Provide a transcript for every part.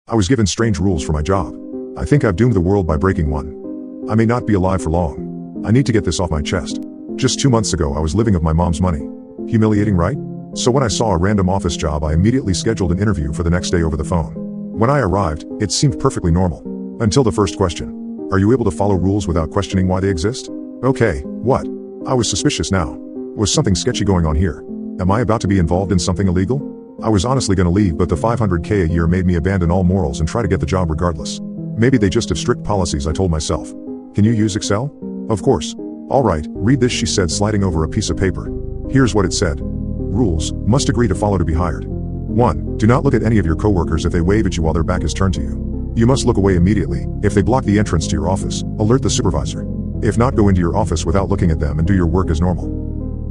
I was given strange rules for my job. I think I've doomed the world by breaking one. I may not be alive for long. I need to get this off my chest. Just 2 months ago I was living of my mom's money. Humiliating, right? So when I saw a random office job, I immediately scheduled an interview for the next day over the phone. When I arrived, it seemed perfectly normal. Until the first question. Are you able to follow rules without questioning why they exist? Okay, what? I was suspicious now. Was something sketchy going on here? Am I about to be involved in something illegal? I was honestly gonna leave, but the $500K a year made me abandon all morals and try to get the job regardless. Maybe they just have strict policies, I told myself. Can you use Excel? Of course. Alright, read this, she said, sliding over a piece of paper. Here's what it said. Rules, must agree to follow to be hired. 1. Do not look at any of your coworkers if they wave at you while their back is turned to you. You must look away immediately. If they block the entrance to your office, alert the supervisor. If not, go into your office without looking at them and do your work as normal.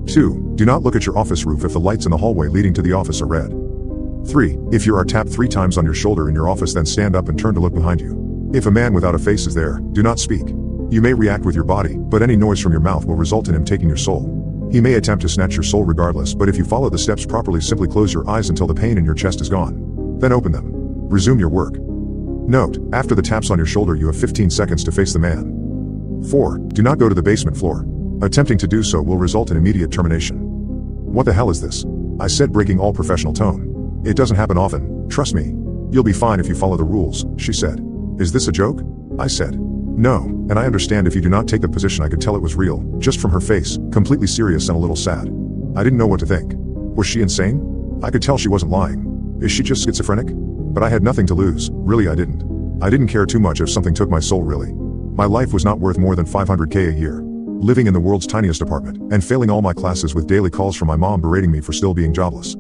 2. Do not look at your office roof if the lights in the hallway leading to the office are red. 3. If you are tapped 3 times on your shoulder in your office, then stand up and turn to look behind you. If a man without a face is there, do not speak. You may react with your body, but any noise from your mouth will result in him taking your soul. He may attempt to snatch your soul regardless, but if you follow the steps properly, simply close your eyes until the pain in your chest is gone. Then open them. Resume your work. Note, after the taps on your shoulder you have 15 seconds to face the man. 4. Do not go to the basement floor. Attempting to do so will result in immediate termination. What the hell is this? I said, breaking all professional tone. It doesn't happen often, trust me. You'll be fine if you follow the rules, she said. Is this a joke? I said. No, and I understand if you do not take the position. I could tell it was real, just from her face, completely serious and a little sad. I didn't know what to think. Was she insane? I could tell she wasn't lying. Is she just schizophrenic? But I had nothing to lose, really I didn't. I didn't care too much if something took my soul, really. My life was not worth more than $500K a year. Living in the world's tiniest apartment, and failing all my classes with daily calls from my mom berating me for still being jobless.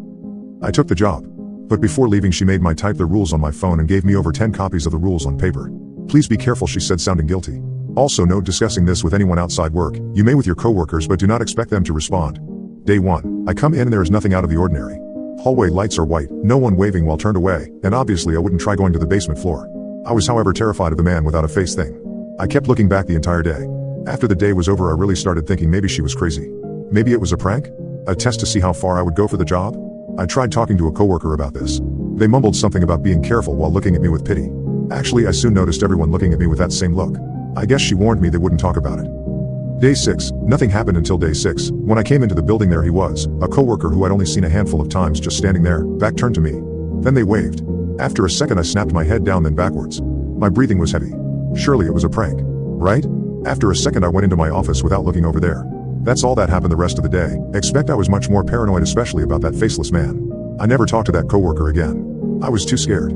I took the job. But before leaving she made me type the rules on my phone and gave me over 10 copies of the rules on paper. Please be careful, she said, sounding guilty. Also, no discussing this with anyone outside work. You may with your coworkers, but do not expect them to respond. Day 1. I come in and there is nothing out of the ordinary. Hallway lights are white, no one waving while turned away, and obviously I wouldn't try going to the basement floor. I was, however, terrified of the man without a face thing. I kept looking back the entire day. After the day was over, I really started thinking maybe she was crazy. Maybe it was a prank? A test to see how far I would go for the job? I tried talking to a coworker about this. They mumbled something about being careful while looking at me with pity. Actually, I soon noticed everyone looking at me with that same look. I guess she warned me they wouldn't talk about it. Day 6. Nothing happened until day 6. When I came into the building, there he was, a coworker who I'd only seen a handful of times, just standing there, back turned to me. Then they waved. After a second I snapped my head down, then backwards. My breathing was heavy. Surely it was a prank. Right? After a second I went into my office without looking over there. That's all that happened the rest of the day. Expect I was much more paranoid, especially about that faceless man. I never talked to that coworker again. I was too scared.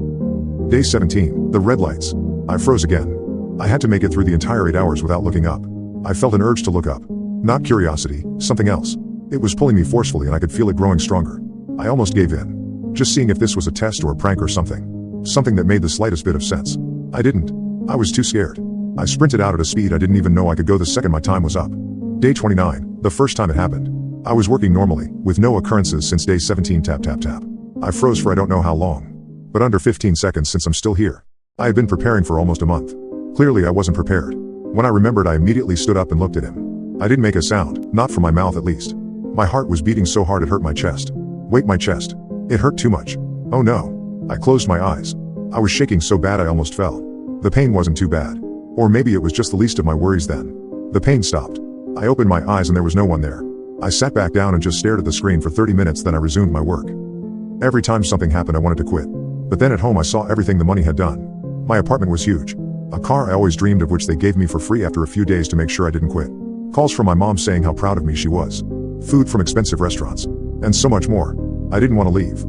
Day 17. The red lights. I froze again. I had to make it through the entire 8 hours without looking up. I felt an urge to look up. Not curiosity, something else. It was pulling me forcefully and I could feel it growing stronger. I almost gave in. Just seeing if this was a test or a prank or something. Something that made the slightest bit of sense. I didn't. I was too scared. I sprinted out at a speed I didn't even know I could go the second my time was up. Day 29. The first time it happened. I was working normally, with no occurrences since day 17. Tap tap tap. I froze for I don't know how long. But under 15 seconds since I'm still here. I had been preparing for almost a month. Clearly I wasn't prepared. When I remembered, I immediately stood up and looked at him. I didn't make a sound, not from my mouth at least. My heart was beating so hard it hurt my chest. Wait, my chest. It hurt too much. Oh no. I closed my eyes. I was shaking so bad I almost fell. The pain wasn't too bad. Or maybe it was just the least of my worries then. The pain stopped. I opened my eyes and there was no one there. I sat back down and just stared at the screen for 30 minutes, then I resumed my work. Every time something happened I wanted to quit. But then at home I saw everything the money had done. My apartment was huge. A car I always dreamed of, which they gave me for free after a few days to make sure I didn't quit. Calls from my mom saying how proud of me she was. Food from expensive restaurants. And so much more. I didn't want to leave.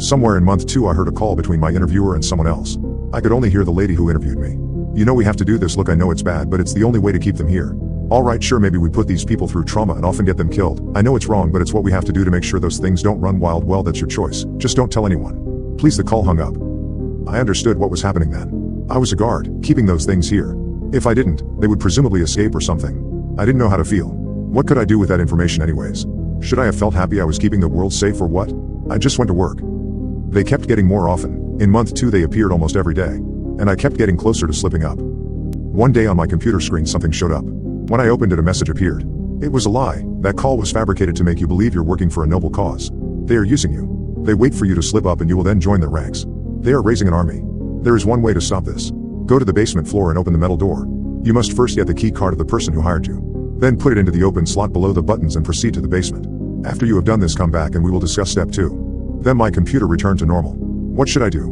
Somewhere in month 2 I heard a call between my interviewer and someone else. I could only hear the lady who interviewed me. You know, we have to do this. Look, I know it's bad, but it's the only way to keep them here. Alright, sure, maybe we put these people through trauma and often get them killed. I know it's wrong, but it's what we have to do to make sure those things don't run wild. Well, that's your choice. Just don't tell anyone. Please. The call hung up. I understood what was happening then. I was a guard, keeping those things here. If I didn't, they would presumably escape or something. I didn't know how to feel. What could I do with that information anyways? Should I have felt happy I was keeping the world safe or what? I just went to work. They kept getting more often. In month 2 they appeared almost every day. And I kept getting closer to slipping up. One day on my computer screen something showed up. When I opened it, a message appeared. It was a lie. That call was fabricated to make you believe you're working for a noble cause. They are using you. They wait for you to slip up and you will then join their ranks. They are raising an army. There is one way to stop this. Go to the basement floor and open the metal door. You must first get the key card of the person who hired you. Then put it into the open slot below the buttons and proceed to the basement. After you have done this, come back and we will discuss step 2. Then my computer returned to normal. What should I do?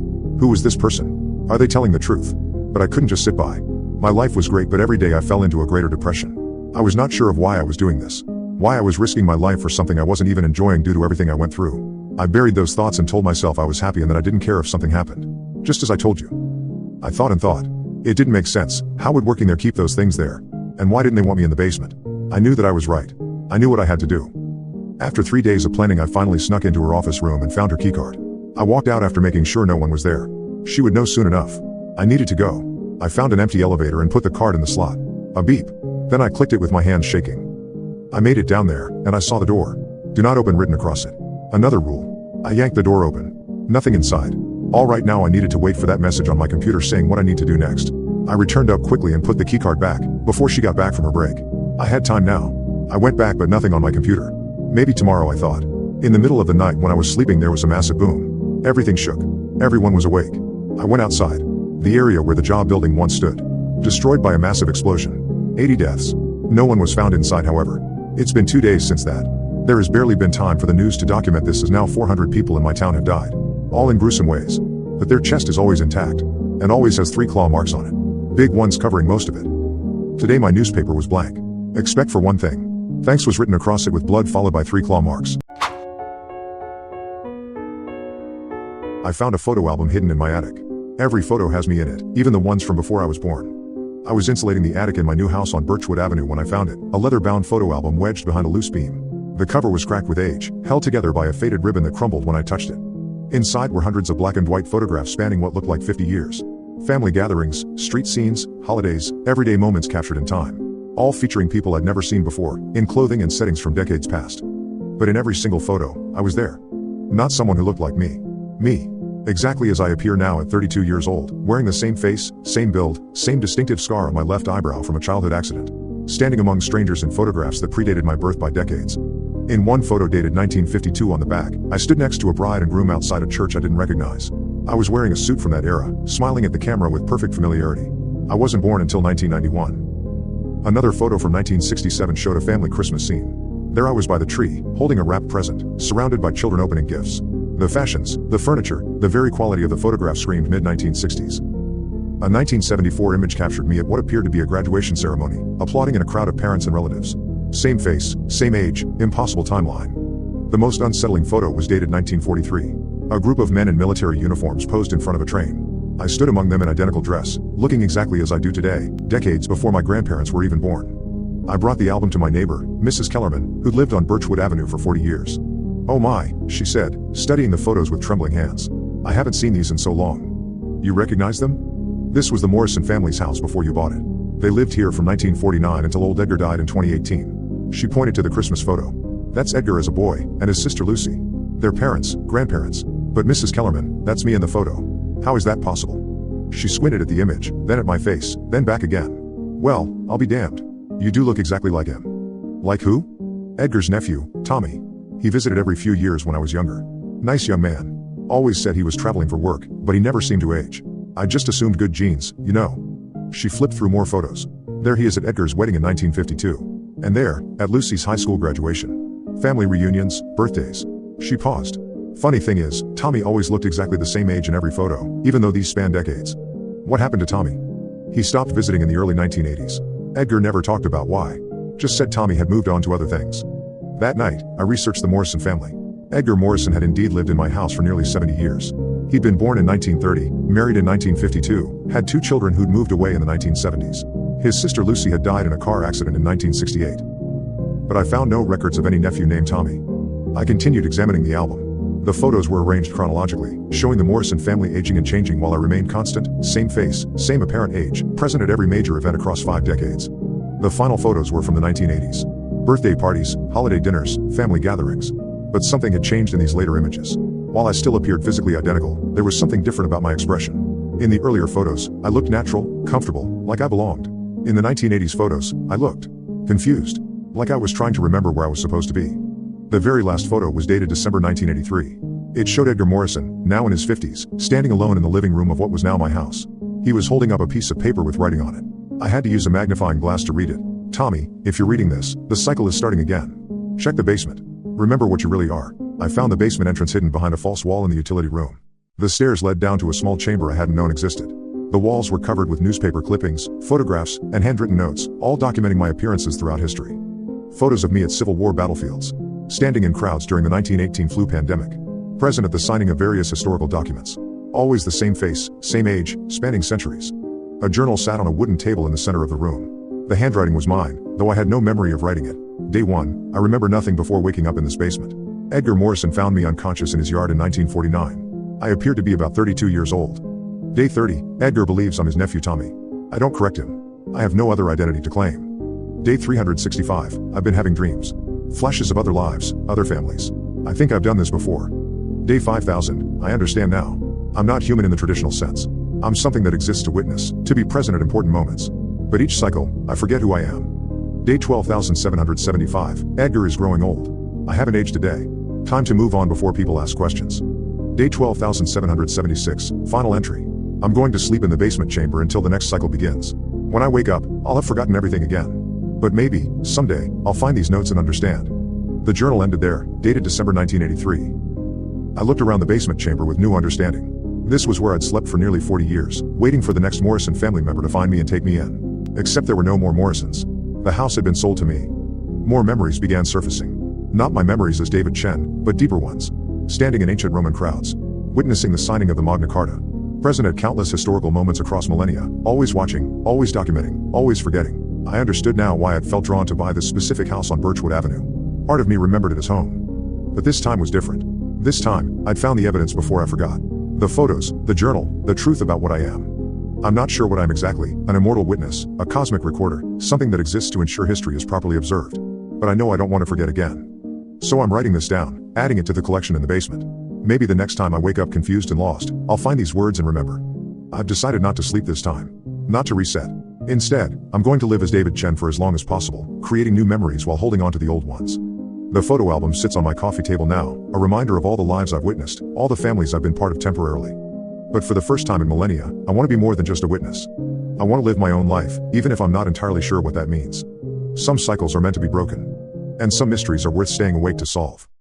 Who was this person? Are they telling the truth? But I couldn't just sit by. My life was great, but every day I fell into a greater depression. I was not sure of why I was doing this. Why I was risking my life for something I wasn't even enjoying due to everything I went through. I buried those thoughts and told myself I was happy and that I didn't care if something happened. Just as I told you. I thought and thought. It didn't make sense. How would working there keep those things there? And why didn't they want me in the basement? I knew that I was right. I knew what I had to do. After 3 days of planning, I finally snuck into her office room and found her keycard. I walked out after making sure no one was there. She would know soon enough. I needed to go. I found an empty elevator and put the card in the slot. A beep. Then I clicked it with my hands shaking. I made it down there, and I saw the door. Do not open written across it. Another rule. I yanked the door open. Nothing inside. All right, now I needed to wait for that message on my computer saying what I need to do next. I returned up quickly and put the keycard back, before she got back from her break. I had time now. I went back but nothing on my computer. Maybe tomorrow, I thought. In the middle of the night when I was sleeping there was a massive boom. Everything shook. Everyone was awake. I went outside. The area where the job building once stood. Destroyed by a massive explosion. 80 deaths. No one was found inside, however. It's been 2 days since that. There has barely been time for the news to document this, as now 400 people in my town have died. All in gruesome ways. But their chest is always intact. And always has 3 claw marks on it. Big ones covering most of it. Today my newspaper was blank. Except for one thing. Thanks was written across it with blood followed by 3 claw marks. I found a photo album hidden in my attic. Every photo has me in it, even the ones from before I was born. I was insulating the attic in my new house on Birchwood Avenue when I found it, a leather-bound photo album wedged behind a loose beam. The cover was cracked with age, held together by a faded ribbon that crumbled when I touched it. Inside were hundreds of black and white photographs spanning what looked like 50 years. Family gatherings, street scenes, holidays, everyday moments captured in time. All featuring people I'd never seen before, in clothing and settings from decades past. But in every single photo, I was there. Not someone who looked like me. Me. Exactly as I appear now at 32 years old, wearing the same face, same build, same distinctive scar on my left eyebrow from a childhood accident. Standing among strangers in photographs that predated my birth by decades. In one photo dated 1952 on the back, I stood next to a bride and groom outside a church I didn't recognize. I was wearing a suit from that era, smiling at the camera with perfect familiarity. I wasn't born until 1991. Another photo from 1967 showed a family Christmas scene. There I was by the tree, holding a wrapped present, surrounded by children opening gifts. The fashions, the furniture, the very quality of the photograph screamed mid-1960s. A 1974 image captured me at what appeared to be a graduation ceremony, applauding in a crowd of parents and relatives. Same face, same age, impossible timeline. The most unsettling photo was dated 1943. A group of men in military uniforms posed in front of a train. I stood among them in identical dress, looking exactly as I do today, decades before my grandparents were even born. I brought the album to my neighbor, Mrs. Kellerman, who'd lived on Birchwood Avenue for 40 years. "Oh my," she said, studying the photos with trembling hands. "I haven't seen these in so long. You recognize them? This was the Morrison family's house before you bought it. They lived here from 1949 until old Edgar died in 2018. She pointed to the Christmas photo. "That's Edgar as a boy, and his sister Lucy. Their parents, grandparents. But Mrs. Kellerman, that's me in the photo. How is that possible?" She squinted at the image, then at my face, then back again. "Well, I'll be damned. You do look exactly like him." "Like who?" "Edgar's nephew, Tommy. He visited every few years when I was younger. Nice young man. Always said he was traveling for work, but he never seemed to age. I just assumed good genes, you know." She flipped through more photos. There he is at Edgar's wedding in 1952. And there, at Lucy's high school graduation. Family reunions, birthdays. She paused. Funny thing is, Tommy always looked exactly the same age in every photo, even though these span decades. What happened to Tommy? He stopped visiting in the early 1980s. Edgar never talked about why. Just said Tommy had moved on to other things. That night, I researched the Morrison family. Edgar Morrison had indeed lived in my house for nearly 70 years. He'd been born in 1930, married in 1952, had 2 children who'd moved away in the 1970s. His sister Lucy had died in a car accident in 1968. But I found no records of any nephew named Tommy. I continued examining the album. The photos were arranged chronologically, showing the Morrison family aging and changing while I remained constant, same face, same apparent age, present at every major event across 5 decades. The final photos were from the 1980s. Birthday parties, holiday dinners, family gatherings. But something had changed in these later images. While I still appeared physically identical, there was something different about my expression. In the earlier photos, I looked natural, comfortable, like I belonged. In the 1980s photos, I looked confused, like I was trying to remember where I was supposed to be. The very last photo was dated December 1983. It showed Edgar Morrison, now in his 50s, standing alone in the living room of what was now my house. He was holding up a piece of paper with writing on it. I had to use a magnifying glass to read it. Tommy, if you're reading this, the cycle is starting again. Check the basement. Remember what you really are. I found the basement entrance hidden behind a false wall in the utility room. The stairs led down to a small chamber I hadn't known existed. The walls were covered with newspaper clippings, photographs, and handwritten notes, all documenting my appearances throughout history. Photos of me at Civil War battlefields. Standing in crowds during the 1918 flu pandemic. Present at the signing of various historical documents. Always the same face, same age, spanning centuries. A journal sat on a wooden table in the center of the room. The handwriting was mine, though I had no memory of writing it. Day 1, I remember nothing before waking up in this basement. Edgar Morrison found me unconscious in his yard in 1949. I appeared to be about 32 years old. Day 30, Edgar believes I'm his nephew Tommy. I don't correct him. I have no other identity to claim. Day 365, I've been having dreams. Flashes of other lives, other families. I think I've done this before. Day 5000, I understand now. I'm not human in the traditional sense. I'm something that exists to witness, to be present at important moments. But each cycle, I forget who I am. Day 12775, Edgar is growing old. I haven't aged a day. Time to move on before people ask questions. Day 12776, final entry. I'm going to sleep in the basement chamber until the next cycle begins. When I wake up, I'll have forgotten everything again. But maybe, someday, I'll find these notes and understand. The journal ended there, dated December 1983. I looked around the basement chamber with new understanding. This was where I'd slept for nearly 40 years, waiting for the next Morrison family member to find me and take me in. Except there were no more Morrisons. The house had been sold to me. More memories began surfacing. Not my memories as David Chen, but deeper ones. Standing in ancient Roman crowds. Witnessing the signing of the Magna Carta. Present at countless historical moments across millennia, always watching, always documenting, always forgetting. I understood now why I'd felt drawn to buy this specific house on Birchwood Avenue. Part of me remembered it as home. But this time was different. This time, I'd found the evidence before I forgot. The photos, the journal, the truth about what I am. I'm not sure what I am exactly, an immortal witness, a cosmic recorder, something that exists to ensure history is properly observed. But I know I don't want to forget again. So I'm writing this down, adding it to the collection in the basement. Maybe the next time I wake up confused and lost, I'll find these words and remember. I've decided not to sleep this time. Not to reset. Instead, I'm going to live as David Chen for as long as possible, creating new memories while holding on to the old ones. The photo album sits on my coffee table now, a reminder of all the lives I've witnessed, all the families I've been part of temporarily. But for the first time in millennia, I want to be more than just a witness. I want to live my own life, even if I'm not entirely sure what that means. Some cycles are meant to be broken. And some mysteries are worth staying awake to solve.